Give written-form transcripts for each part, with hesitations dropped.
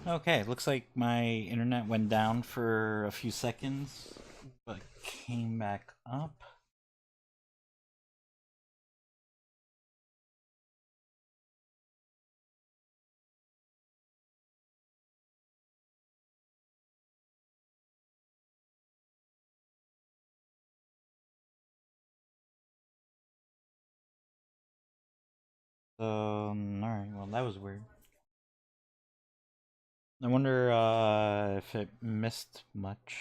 Okay, looks like my internet went down for a few seconds, but came back up. Alright, well, that was weird. I wonder if it missed much.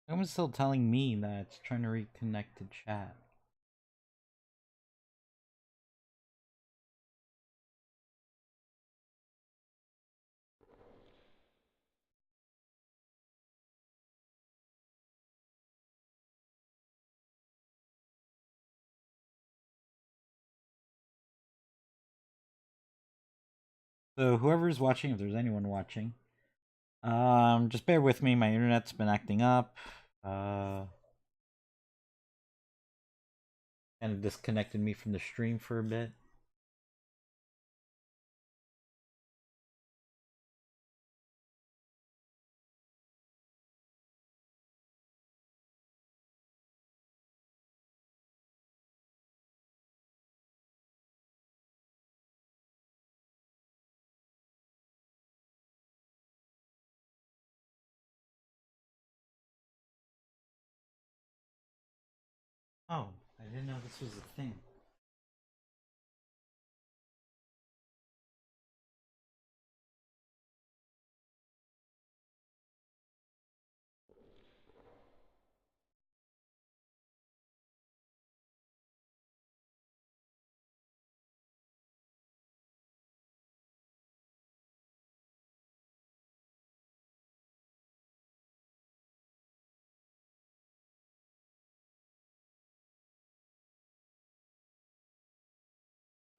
Someone's still telling me that it's trying to reconnect to chat. So whoever's watching, if there's anyone watching, just bear with me. My internet's been acting up. Kind of disconnected me from the stream for a bit. Oh, I didn't know this was a thing.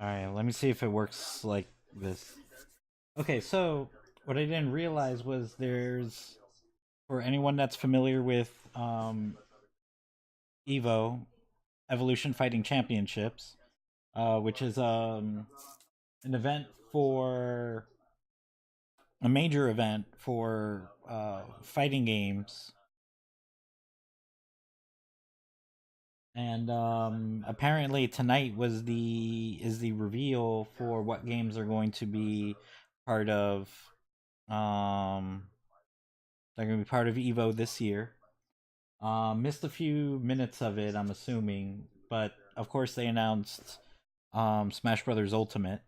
Alright, let me see if it works like this. Okay, so what I didn't realize was there's, for anyone that's familiar with Evo, Evolution Fighting Championships, which is an event for a major event for fighting games, and apparently tonight was the reveal for what games are going to be part of um they're going to be part of Evo this year. Missed a few minutes of it, I'm assuming, but of course they announced Smash Brothers Ultimate.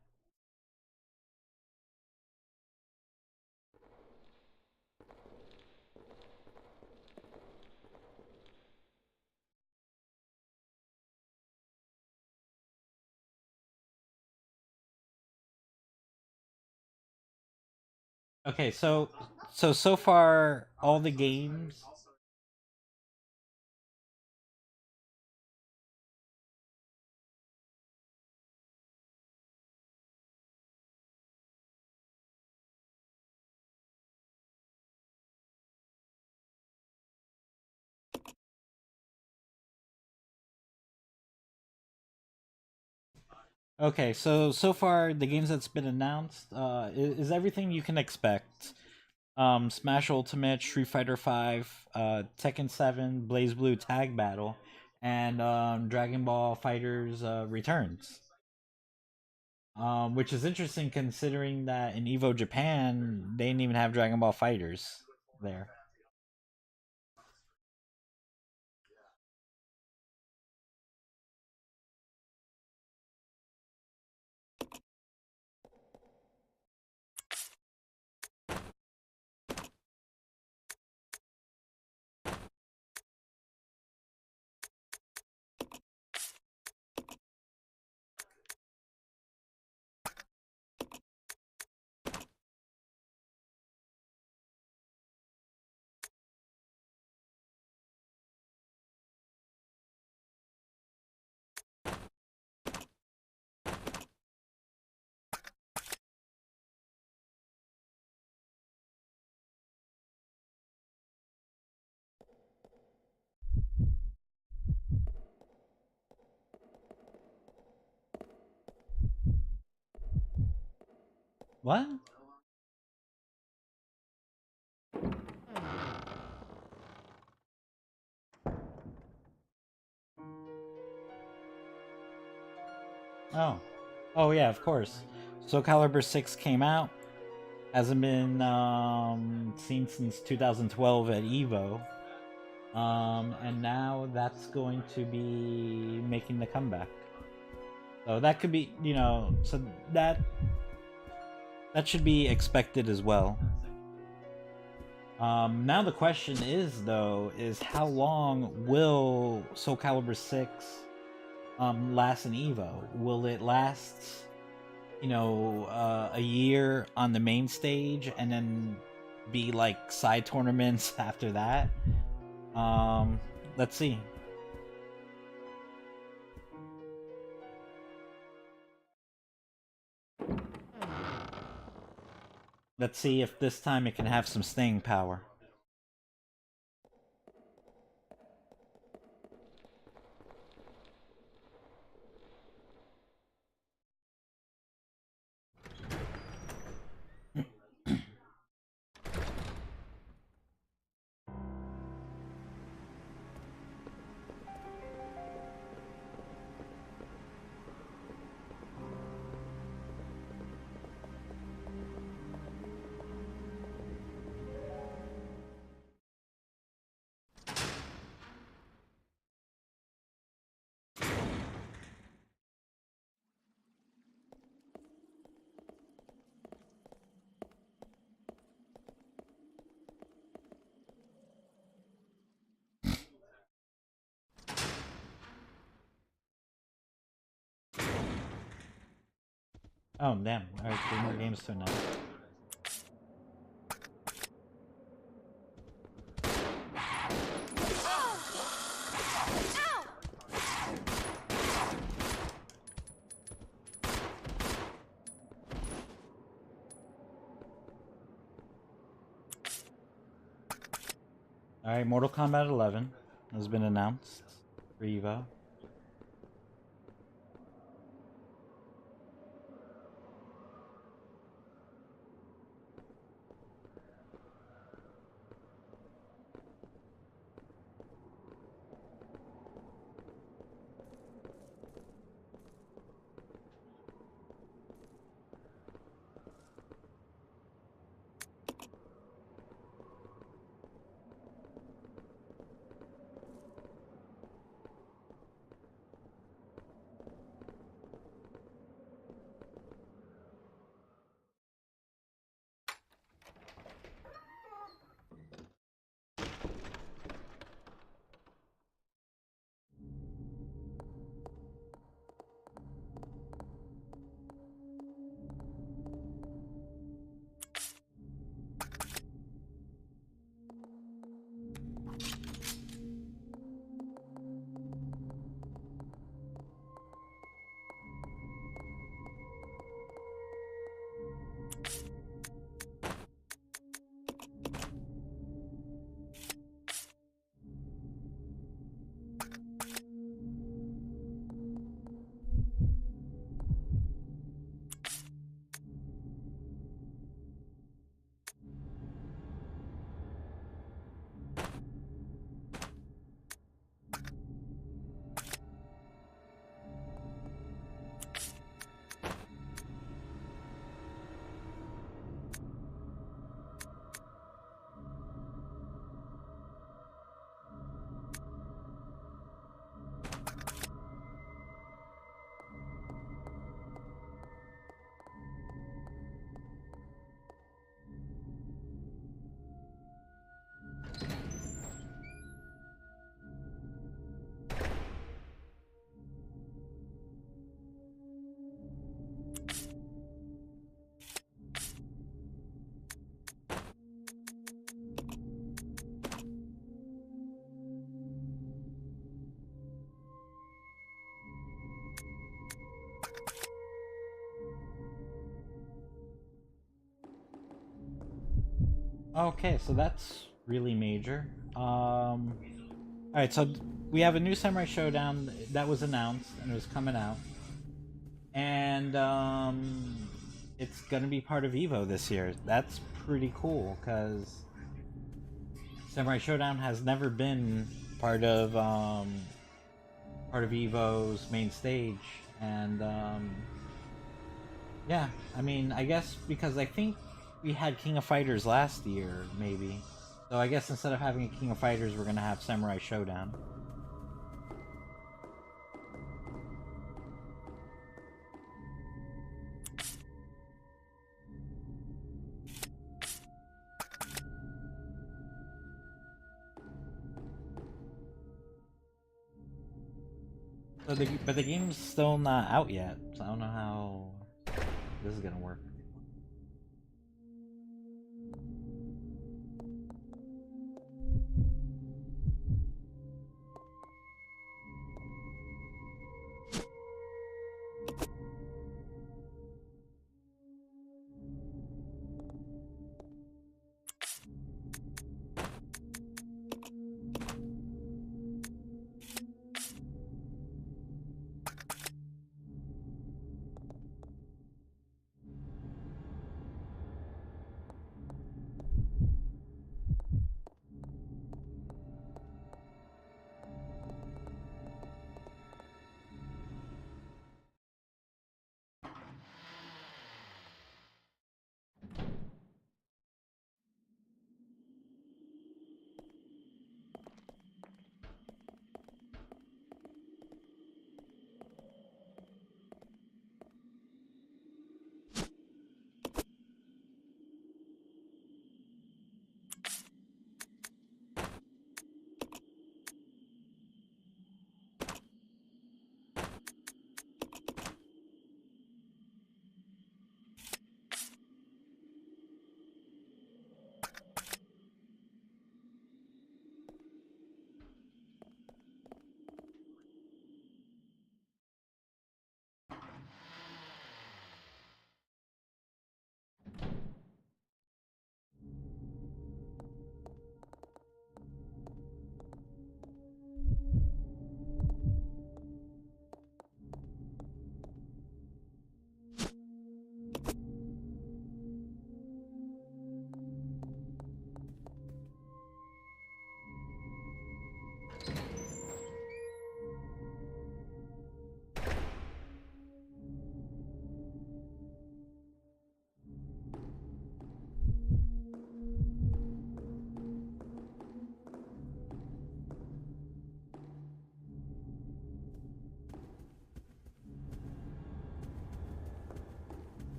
Okay, so far all the games. Okay, so far the games that's been announced is everything you can expect. Smash Ultimate, Street Fighter 5, Tekken 7, Blaze Blue Tag Battle, and Dragon Ball Fighters Returns. Which is interesting considering that in Evo Japan they didn't even have Dragon Ball Fighters there. What? Oh. Oh yeah, of course. Soul Calibur 6 came out. Hasn't been seen since 2012 at Evo. And now that's going to be making the comeback. So that could be, so that should be expected as well. Now the question is, though, is how long will Soul Calibur 6 last in Evo? Will it last, a year on the main stage and then be like side tournaments after that? Let's see. Let's see if this time it can have some staying power. Oh, damn. Alright, 3 more games to announce. Alright, Mortal Kombat 11 has been announced for Evo. Okay, so that's really major. Alright, so we have a new Samurai Showdown that was announced and it was coming out. And it's gonna be part of Evo this year. That's pretty cool because Samurai Showdown has never been part of Evo's main stage, and yeah, I mean, I guess because I think we had King of Fighters last year, maybe. So I guess instead of having a King of Fighters, we're gonna have Samurai Showdown. So but the game's still not out yet, so I don't know how this is gonna work.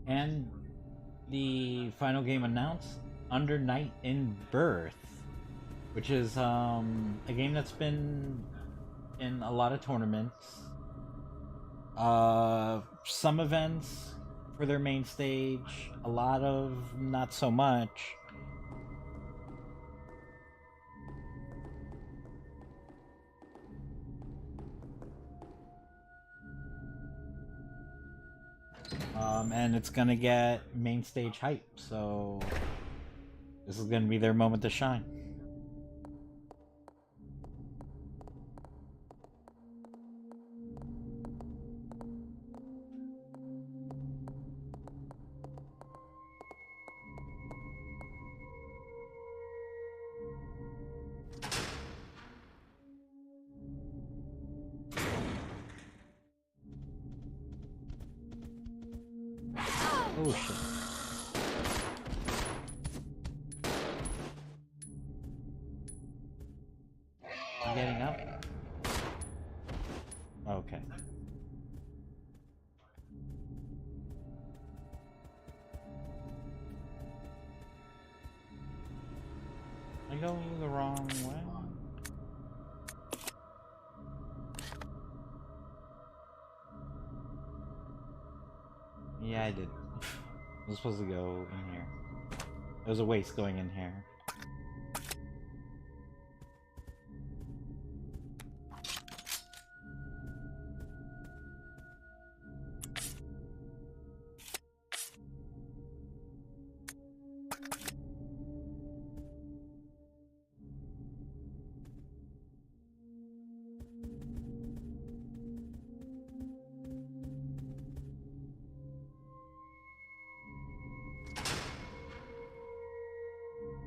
And the final game announced, Under Night in Birth, which is a game that's been in a lot of tournaments, some events for their main stage, a lot of not so much. And it's gonna get main stage hype, so this is gonna be their moment to shine. Oh shit. You getting up? Okay. Am I going the wrong way? Yeah, I did. I was supposed to go in here. It was a waste going in here.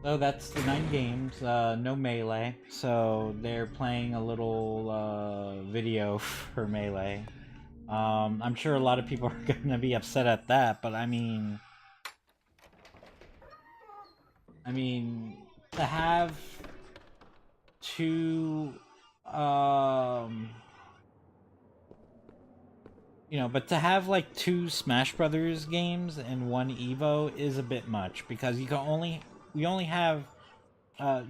So that's the 9 games. No melee. So they're playing a little video for melee. I'm sure a lot of people are gonna be upset at that, but I mean, to have two, um, but to have like two Smash Brothers games and one Evo is a bit much because we only have, uh,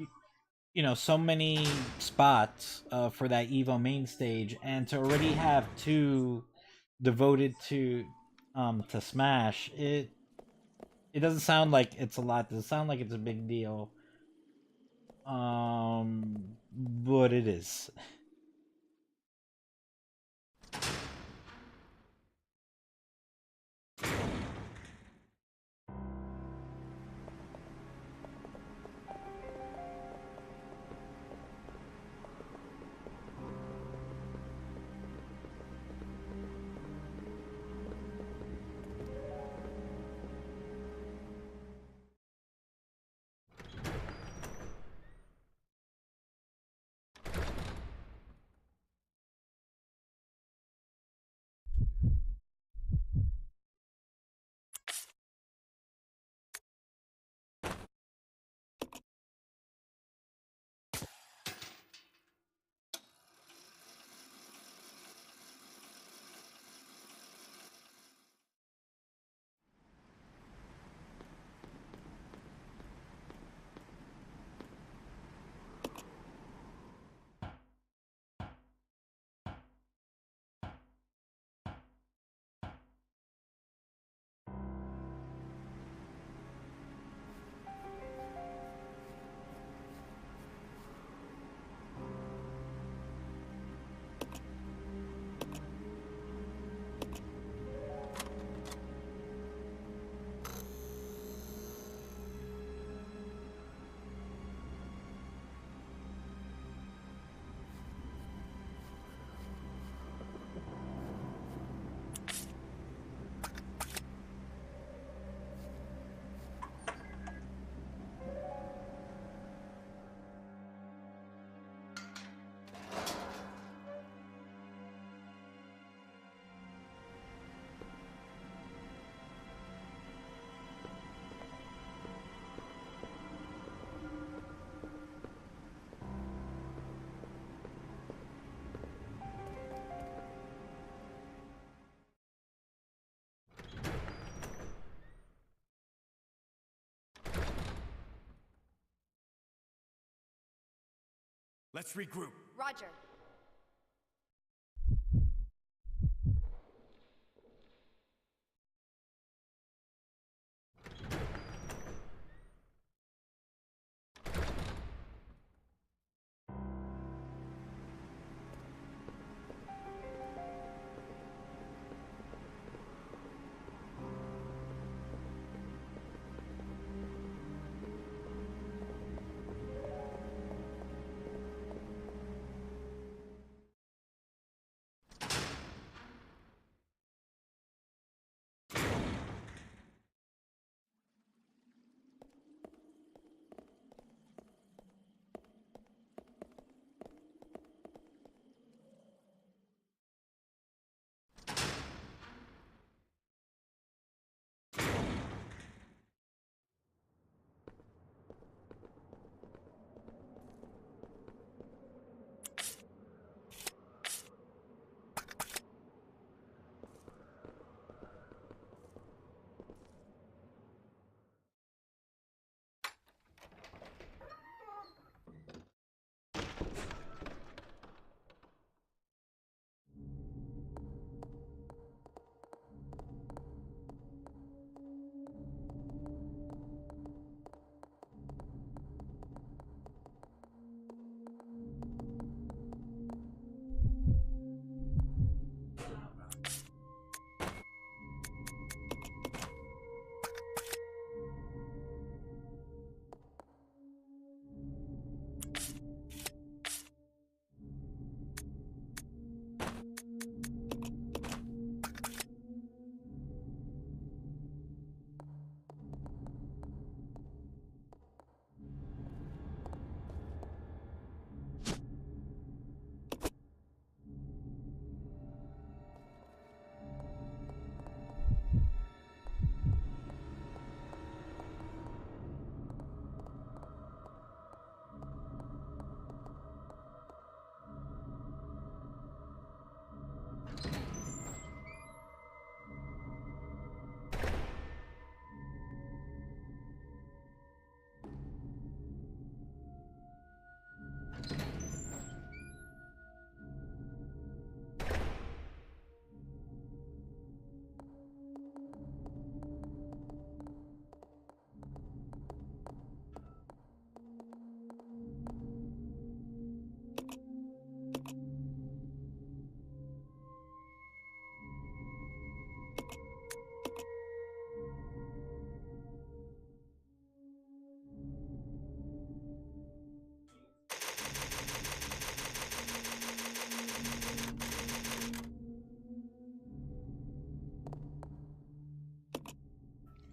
so many spots for that Evo main stage, and to already have two devoted to Smash, it doesn't sound like it's a lot. It doesn't sound like it's a big deal. But it is. Let's regroup. Roger.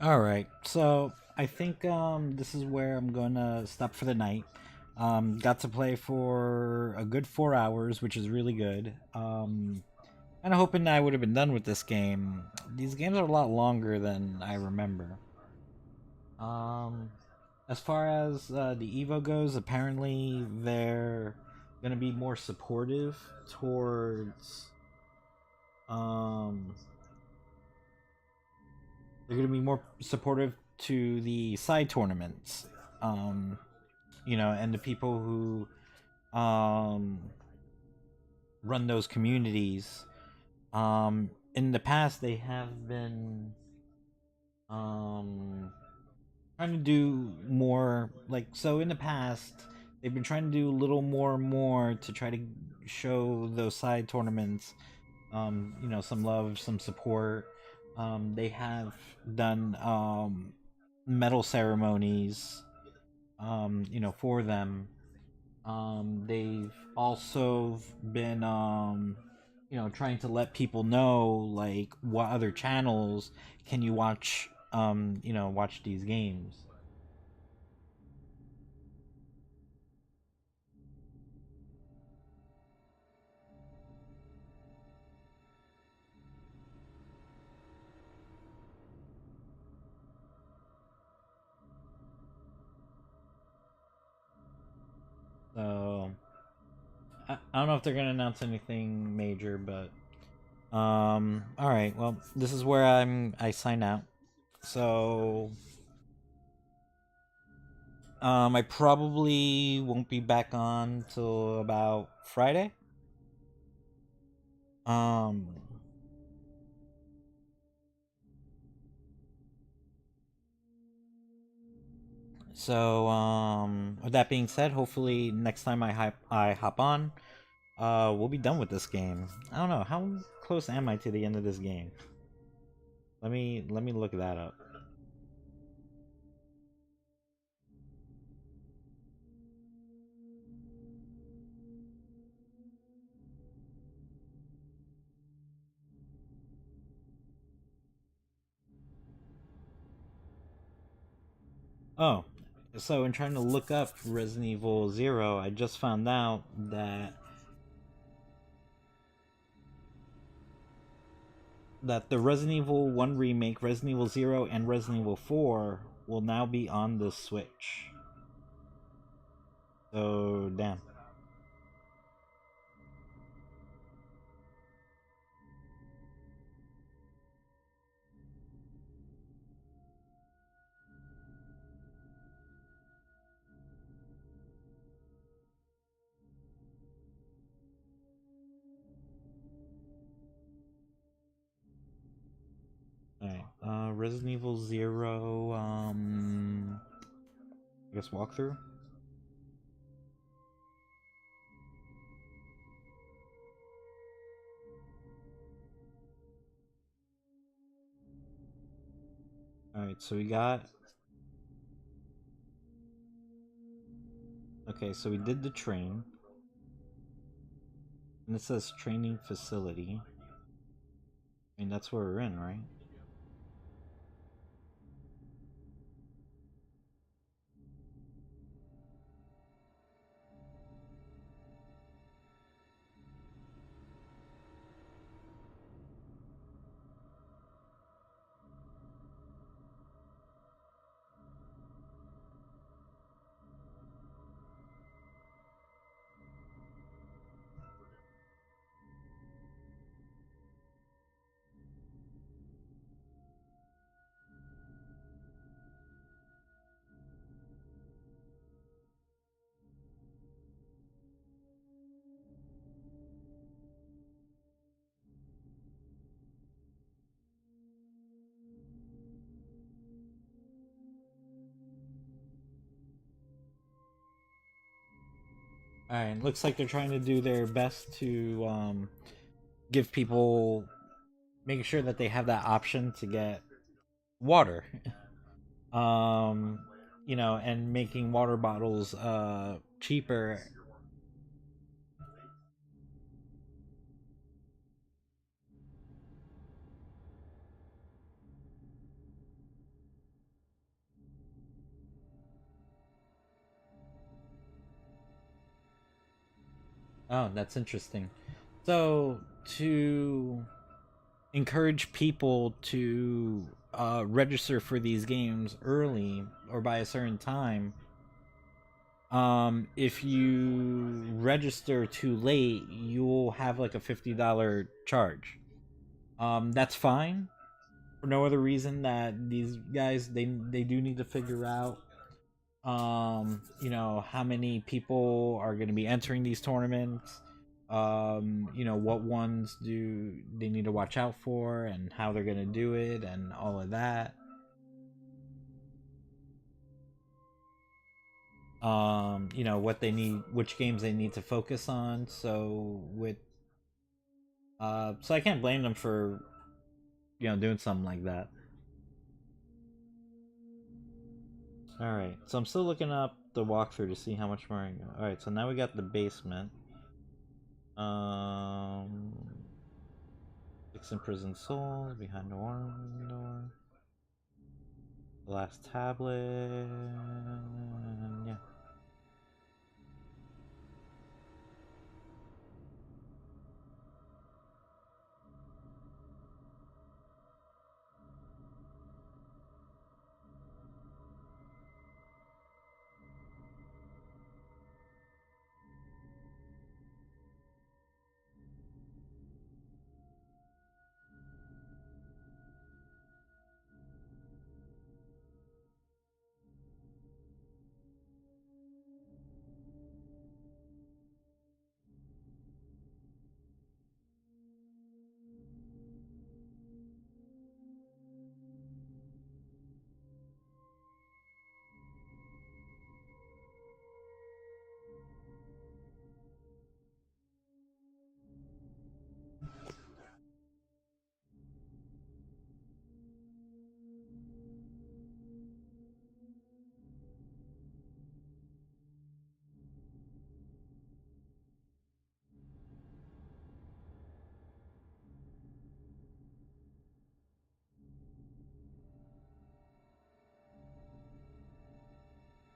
All right, so I think this is where I'm gonna stop for the night. Got to play for a good 4 hours, which is really good. Kind of hoping I would have been done with this game. These games are a lot longer than I remember. Um, as far as the Evo goes, apparently they're gonna be more supportive towards um they're going to be more supportive to the side tournaments, um, and the people who um, run those communities. In the past, they have been um, trying to do more. Like, so in the past, they've been trying to do a little more and more to try to show those side tournaments, some love, some support. They have done medal ceremonies, for them. They've also been, trying to let people know, like, what other channels can you watch, watch these games. So, I don't know if they're going to announce anything major, but, all right, well, this is where I sign out. So, I probably won't be back on till about Friday. Um, with that being said, hopefully next time I hop on, we'll be done with this game. I don't know how close am I to the end of this game. Let me look that up. Oh, so in trying to look up Resident Evil Zero, I just found out that the Resident Evil 1 remake, Resident Evil Zero, and Resident Evil 4 will now be on the Switch. So damn. Alright. Resident Evil Zero, I guess walkthrough? Alright, so we got. Okay, so we did the train. And it says training facility. I mean, that's where we're in, right? Alright, looks like they're trying to do their best to give people, making sure that they have that option to get water. um, and making water bottles cheaper. Oh, that's interesting. So to encourage people to register for these games early or by a certain time, if you register too late, you'll have like a $50 charge. That's fine for no other reason that these guys they do need to figure out how many people are going to be entering these tournaments, what ones do they need to watch out for and how they're going to do it and all of that. What they need, which games they need to focus on. So I can't blame them for doing something like that. All right, so I'm still looking up the walkthrough to see how much more I got. All right, so now we got the basement. um Six imprisoned souls behind the one door. The last tablet. Yeah.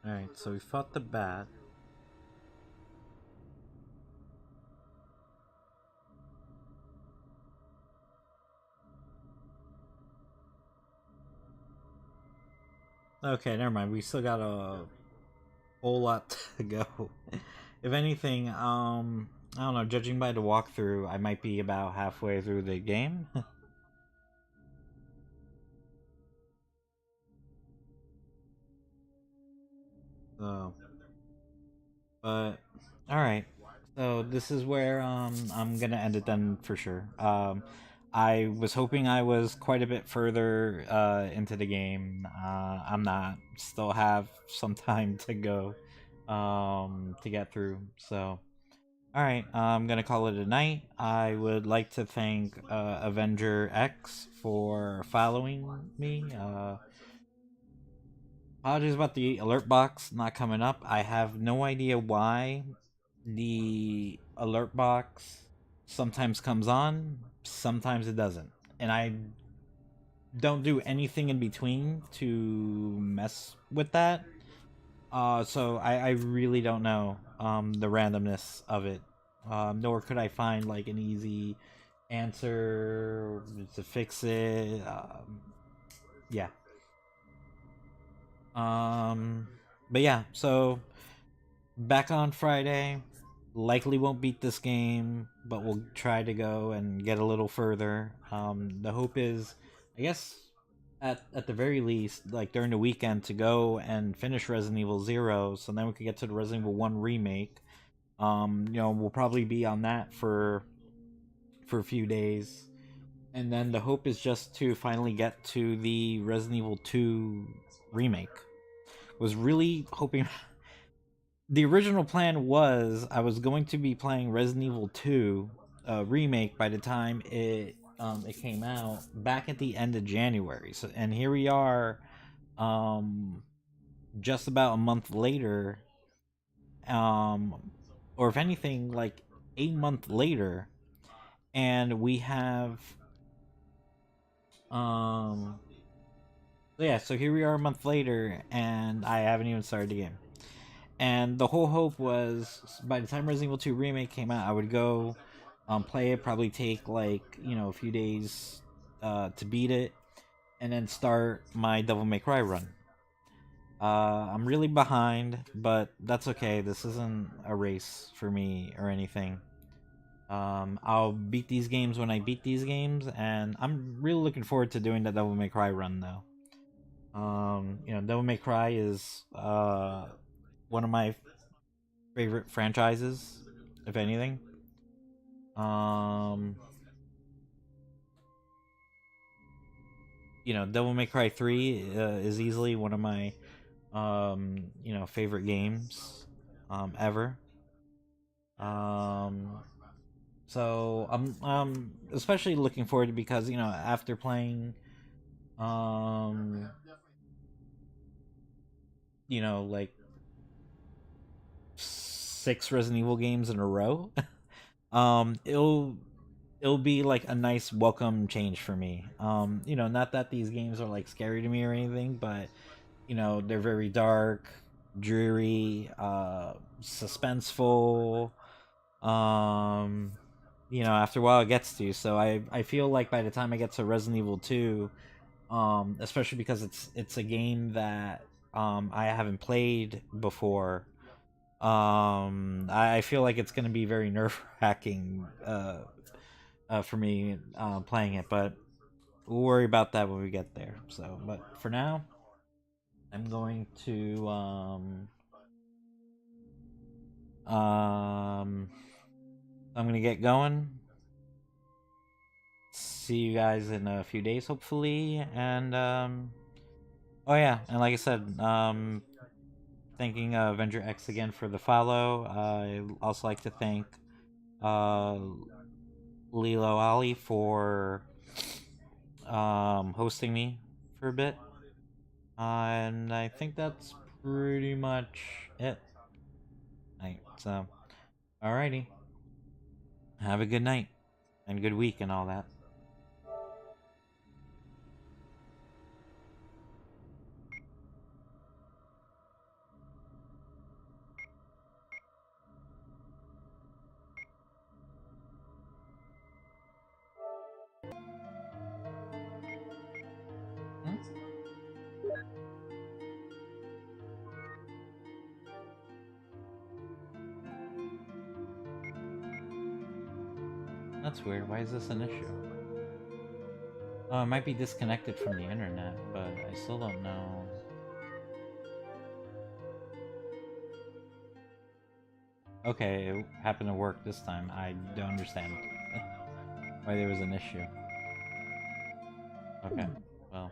Alright, so we fought the bat. Okay, never mind. We still got a whole lot to go. If anything, I don't know, judging by the walkthrough, I might be about halfway through the game. So, but all right. So this is where I'm gonna end it then for sure. I was hoping I was quite a bit further into the game. I'm not. Still have some time to go to get through. So all right, I'm gonna call it a night. I would like to thank Avenger X for following me. Apologies about the alert box not coming up. I have no idea why the alert box sometimes comes on, sometimes it doesn't. And I don't do anything in between to mess with that. So I really don't know the randomness of it. Nor could I find like an easy answer to fix it. Yeah. Um, but yeah, so back on Friday. Likely won't beat this game, but we'll try to go and get a little further. The hope is, I guess, at the very least, like during the weekend, to go and finish Resident Evil Zero, so then we could get to the Resident Evil One remake. We'll probably be on that for a few days, and then the hope is just to finally get to the Resident Evil Two remake. Was really hoping the original plan was I was going to be playing Resident Evil 2 remake by the time it came out back at the end of January. So and here we are um just about a month later, um or if anything like a month later, and we have um so yeah, so here we are a month later and I haven't even started the game. And the whole hope was by the time Resident Evil 2 Remake came out, I would go play it, probably take like, a few days to beat it, and then start my Devil May Cry run. I'm really behind, but that's okay. This isn't a race for me or anything. I'll beat these games when I beat these games, and I'm really looking forward to doing the Devil May Cry run though. Devil May Cry is one of my favorite franchises, if anything. Um, Devil May Cry 3 is easily one of my favorite games ever. Um, so I'm especially looking forward to because after playing um like 6 Resident Evil games in a row, it'll be like a nice welcome change for me. Not that these games are like scary to me or anything, but they're very dark, dreary, suspenseful. Um, After a while it gets to you. So I feel like by the time I get to Resident Evil 2, especially because it's a game that I haven't played before. I feel like it's gonna be very nerve wracking for me playing it, but we'll worry about that when we get there. So, but for now, I'm going to um I'm gonna get going. See you guys in a few days, hopefully, and oh yeah, and like I said, thanking Avenger X again for the follow. I also like to thank uh Lilo Ali for hosting me for a bit. And I think that's pretty much it. Right, so, alrighty. Have a good night and good week and all that. Hmm? That's weird. Why is this an issue? Oh, it might be disconnected from the internet, but I still don't know. Okay, it happened to work this time. I don't understand why there was an issue. Okay, well.